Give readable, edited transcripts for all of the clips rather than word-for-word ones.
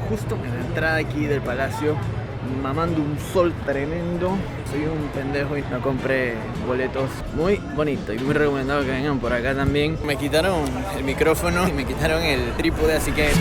justo en la entrada aquí del palacio, mamando un sol tremendo. Soy un pendejo y no compré boletos. Muy bonito y muy recomendado que vengan por acá también. Me quitaron el micrófono y me quitaron el trípode, así que...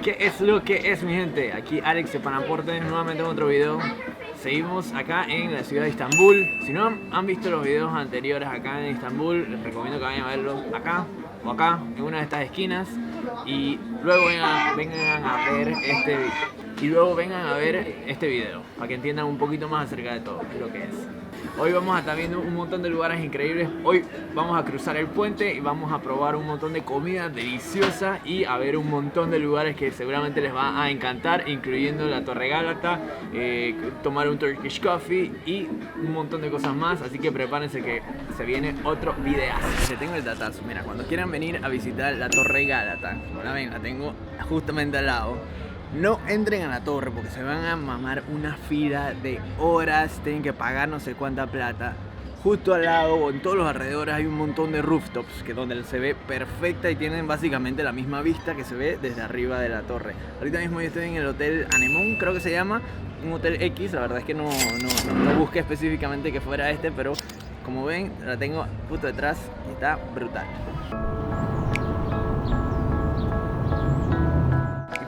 ¿Qué es lo que es, mi gente? Aquí Alex de Panaporte, nuevamente en otro video. Seguimos acá en la ciudad de Estambul. Si no han visto los videos anteriores acá en Estambul, les recomiendo que vayan a verlos acá o acá, en una de estas esquinas. Y luego vengan a ver este video, para que entiendan un poquito más acerca de todo lo que es. Hoy vamos a estar viendo un montón de lugares increíbles. Hoy vamos a cruzar el puente y vamos a probar un montón de comida deliciosa y a ver un montón de lugares que seguramente les va a encantar, incluyendo la Torre Gálata, tomar un Turkish Coffee y un montón de cosas más. Así que prepárense que se viene otro videazo. Te tengo el datazo. Mira, cuando quieran venir a visitar la Torre Gálata, ahora ven, la tengo justamente al lado. No entren a la torre porque se van a mamar una fila de horas, tienen que pagar no sé cuánta plata. Justo al lado o en todos los alrededores hay un montón de rooftops que donde se ve perfecta y tienen básicamente la misma vista que se ve desde arriba de la torre. Ahorita mismo yo estoy en el Hotel Anemone, creo que se llama, un hotel X, la verdad es que no busqué específicamente que fuera este, pero como ven la tengo justo detrás y está brutal.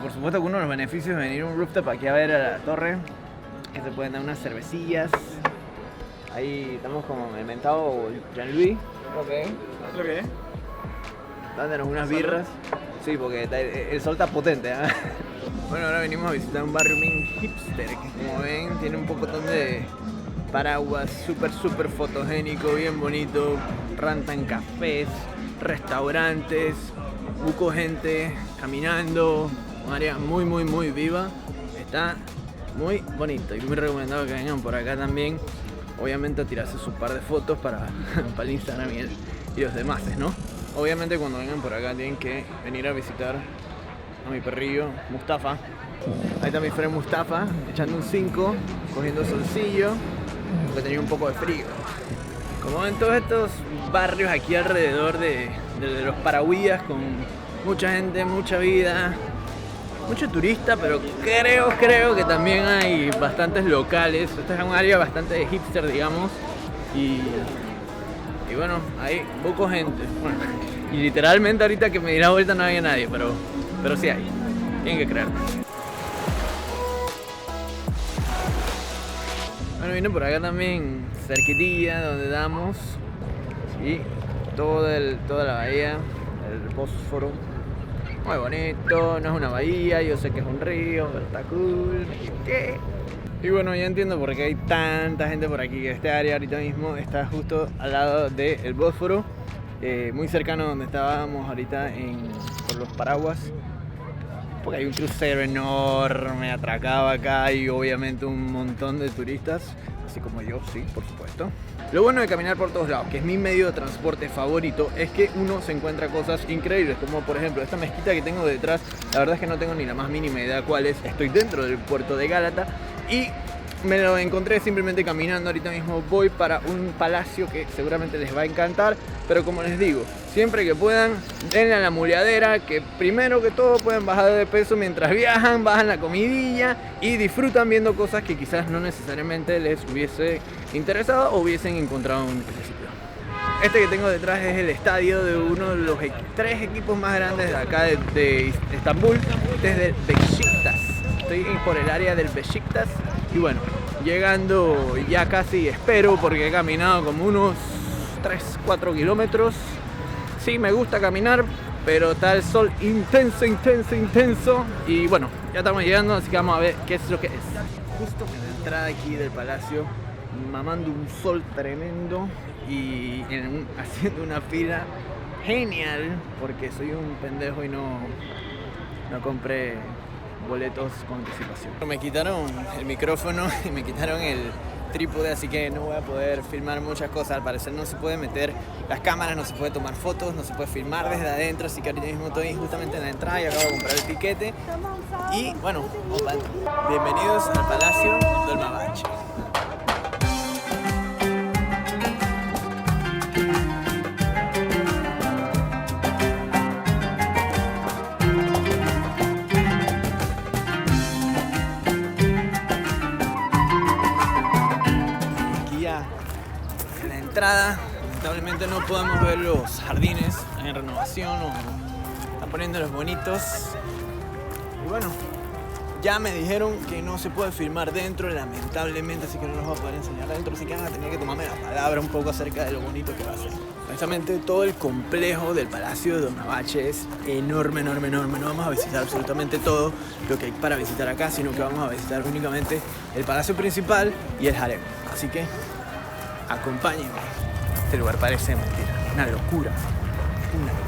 Por supuesto que uno de los beneficios de venir a un rooftop aquí a ver a la torre es que se pueden dar unas cervecillas. Ahí estamos con el mentado Jean-Louis. Ok. ¿Lo que es? Dándonos unas birras. Sí, porque el sol está potente, ¿eh? Bueno, ahora venimos a visitar un barrio bien hipster que, como ven, tiene un pocotón de paraguas, súper fotogénico, bien bonito. Rantan cafés, restaurantes, buco gente caminando. Un área muy viva, está muy bonito y muy recomendado que vengan por acá también, obviamente a tirarse su par de fotos para el Instagram y los demás, ¿no? Obviamente cuando vengan por acá tienen que venir a visitar a mi perrillo Mustafa. Ahí está mi friend Mustafa, echando un 5, cogiendo solcillo, porque tenía un poco de frío. Como ven, todos estos barrios aquí alrededor de los Paraguías, con mucha gente, mucha vida, mucho turista, pero creo que también hay bastantes locales. Esta es un área bastante hipster, digamos, y bueno, hay poco gente. Bueno, y literalmente ahorita que me di la vuelta no había nadie, pero sí hay, tienen que creer. Bueno, vino por acá también cerquitilla donde damos, y toda la bahía, el Bósforo. Muy bonito, no es una bahía, yo sé que es un río, pero está cool. ¿Qué? Y bueno, ya entiendo por qué hay tanta gente por aquí. Este área ahorita mismo está justo al lado del Bósforo, muy cercano donde estábamos ahorita por los paraguas. Porque hay un crucero enorme atracado acá y obviamente un montón de turistas, así como yo, sí, por supuesto. Lo bueno de caminar por todos lados, que es mi medio de transporte favorito, es que uno se encuentra cosas increíbles, como por ejemplo esta mezquita que tengo detrás. La verdad es que no tengo ni la más mínima idea cuál es. Estoy dentro del puerto de Gálata y me lo encontré simplemente caminando. Ahorita mismo voy para un palacio que seguramente les va a encantar, pero como les digo, siempre que puedan, denle a la muleadera, que primero que todo pueden bajar de peso mientras viajan, bajan la comidilla y disfrutan viendo cosas que quizás no necesariamente les hubiese interesado o hubiesen encontrado en un principio. Este que tengo detrás es el estadio de uno de los 3 equipos más grandes de acá de Estambul. Este es del Beşiktaş. Estoy por el área del Beşiktaş y bueno, llegando ya casi, espero, porque he caminado como unos 3-4 kilómetros. Sí, me gusta caminar, pero está el sol intenso y bueno, ya estamos llegando, así que vamos a ver qué es lo que es. Justo en la entrada aquí del palacio, mamando un sol tremendo y haciendo una fila genial, porque soy un pendejo y no compré boletos con anticipación. Me quitaron el micrófono y me quitaron el trípode, así que no voy a poder filmar muchas cosas. Al parecer no se puede meter las cámaras, no se puede tomar fotos, no se puede filmar desde adentro, así que ahorita mismo estoy justamente en la entrada y acabo de comprar el tiquete. Y bueno, bienvenidos al Palacio del Mavache. En la entrada, lamentablemente no podemos ver los jardines en renovación o están poniéndolos bonitos. Y bueno, ya me dijeron que no se puede filmar dentro, lamentablemente, así que no los voy a poder enseñar dentro, así que van a tener que tomarme la palabra un poco acerca de lo bonito que va a ser. Honestamente, todo el complejo del Palacio de Don Mavache es enorme, enorme, enorme. No vamos a visitar absolutamente todo lo que hay para visitar acá, sino que vamos a visitar únicamente el palacio principal y el harem. Así que acompáñenme. Este lugar parece mentira, una locura. Una locura.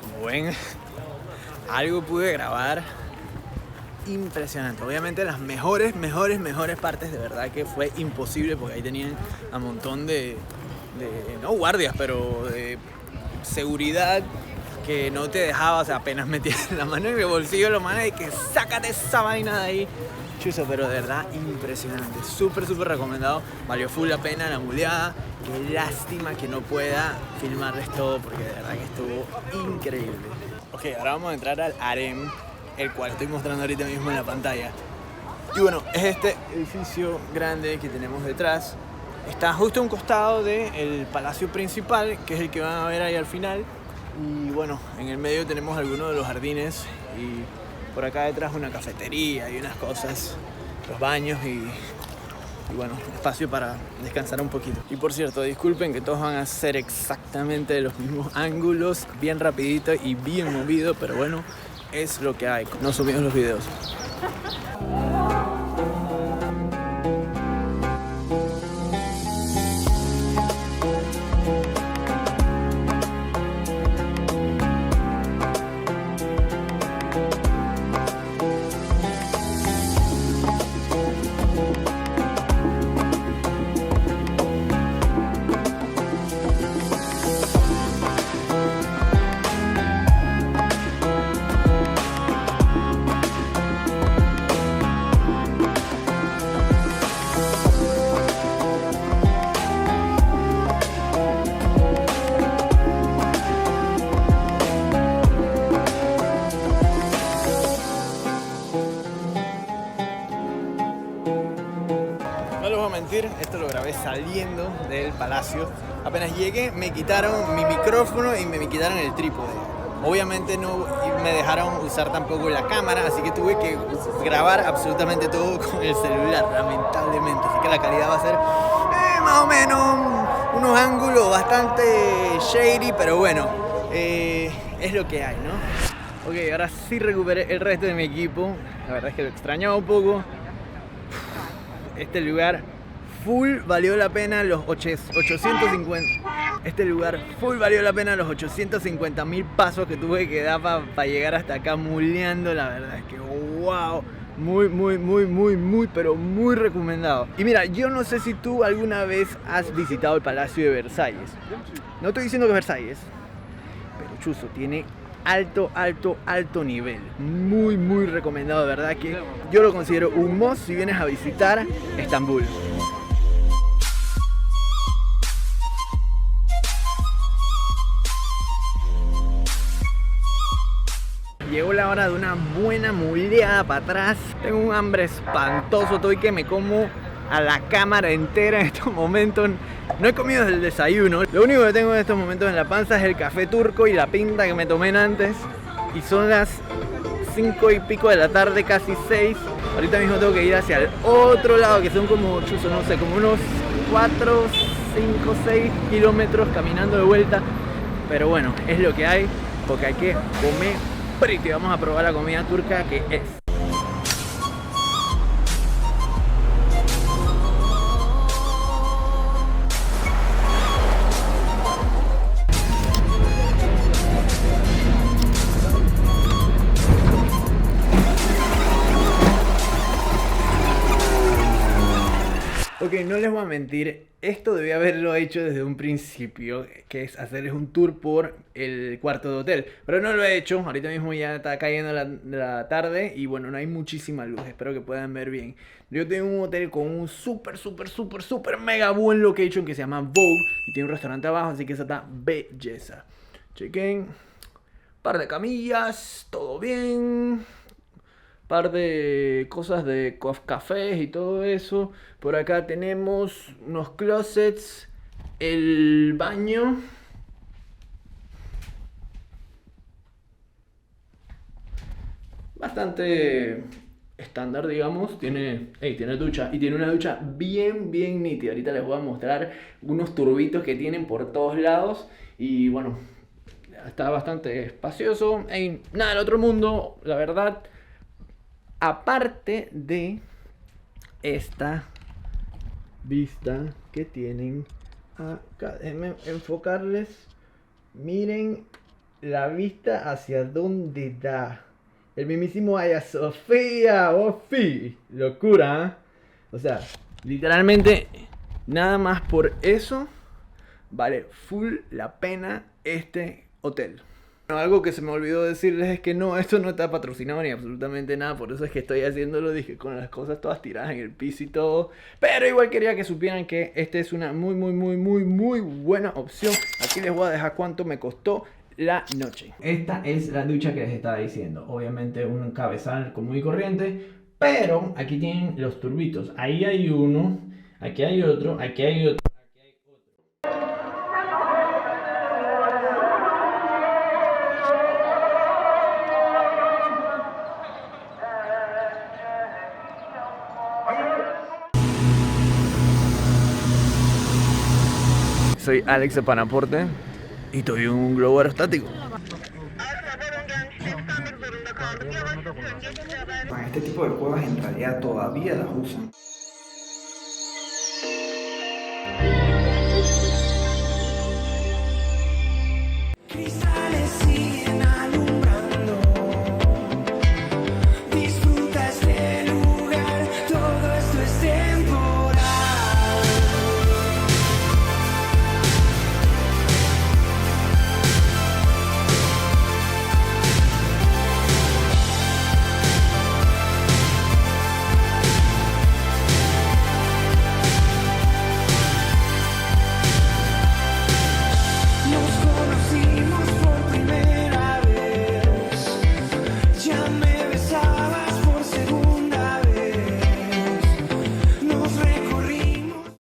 Como ven, algo pude grabar impresionante. Obviamente las mejores partes, de verdad que fue imposible porque ahí tenían a montón de no guardias, pero de seguridad que no te dejaba, o sea, apenas metía la mano en el bolsillo, lo mano y que sácate esa vaina de ahí. Chuzo, pero de verdad impresionante, súper recomendado, valió full la pena la muleada. Qué lástima que no pueda filmarles todo porque de verdad que estuvo increíble. Ok, ahora vamos a entrar al harem, el cual estoy mostrando ahorita mismo en la pantalla. Y bueno, es este edificio grande que tenemos detrás. Está justo a un costado del palacio principal, que es el que van a ver ahí al final. Y bueno, en el medio tenemos algunos de los jardines y por acá detrás una cafetería y unas cosas, los baños y bueno, espacio para descansar un poquito. Y por cierto, disculpen que todos van a ser exactamente los mismos ángulos, bien rapidito y bien movido, pero bueno, es lo que hay. No subimos los videos. Esto lo grabé saliendo del palacio. Apenas llegué me quitaron mi micrófono y me quitaron el trípode. Obviamente no me dejaron usar tampoco la cámara, así que tuve que grabar absolutamente todo con el celular, lamentablemente. Así que la calidad va a ser más o menos unos ángulos bastante shady, pero bueno, es lo que hay, ¿no? Ok, ahora sí recuperé el resto de mi equipo. La verdad es que lo extrañaba un poco. Este lugar full valió la pena los 850. Este lugar full valió la pena los 850.000 pasos que tuve que dar para llegar hasta acá muleando. La verdad es que wow, pero muy recomendado. Y mira, yo no sé si tú alguna vez has visitado el Palacio de Versalles. No estoy diciendo que Versalles, pero chuzo, tiene alto nivel. Muy recomendado, de verdad que yo lo considero un must si vienes a visitar Estambul. Llegó la hora de una buena muleada para atrás. Tengo un hambre espantoso, estoy que me como a la cámara entera en estos momentos. No he comido desde el desayuno. Lo único que tengo en estos momentos en la panza es el café turco y la pinta que me tomé antes. Y son las 5 y pico de la tarde, casi 6. Ahorita mismo tengo que ir hacia el otro lado, que son como, chuzo, no sé, como unos 4, 5, 6 kilómetros caminando de vuelta. Pero bueno, es lo que hay, porque hay que comer. Y vamos a probar la comida turca que es. Ok, no les voy a mentir, esto debía haberlo hecho desde un principio, que es hacerles un tour por el cuarto de hotel, pero no lo he hecho. Ahorita mismo ya está cayendo la tarde y bueno, no hay muchísima luz, espero que puedan ver bien. Yo tengo un hotel con un super mega buen location que se llama Vogue y tiene un restaurante abajo, así que esa está belleza. Chequen, par de camillas, todo bien. Par de cosas de cafés y todo eso. Por acá tenemos unos closets, el baño. Bastante estándar, digamos. Tiene ducha y tiene una ducha bien nítida. Ahorita les voy a mostrar unos turbitos que tienen por todos lados. Y bueno, está bastante espacioso. Nada del otro mundo, la verdad. Aparte de esta vista que tienen acá, déjenme enfocarles. Miren la vista hacia dónde da. El mismísimo Hagia Sofía. ¡Oh, sí! Locura, ¿eh? O sea, literalmente nada más por eso vale full la pena este hotel. Algo que se me olvidó decirles es que no, esto no está patrocinado ni absolutamente nada, por eso es que estoy haciéndolo, dije, con las cosas todas tiradas en el piso y todo. Pero igual quería que supieran que esta es una muy buena opción. Aquí les voy a dejar cuánto me costó la noche. Esta es la ducha que les estaba diciendo. Obviamente un cabezal común y corriente, pero aquí tienen los turbitos. Ahí hay uno, aquí hay otro, aquí hay otro. Soy Alex de Panaporte y estoy en un globo aerostático. Este tipo de cuevas en realidad todavía las usan.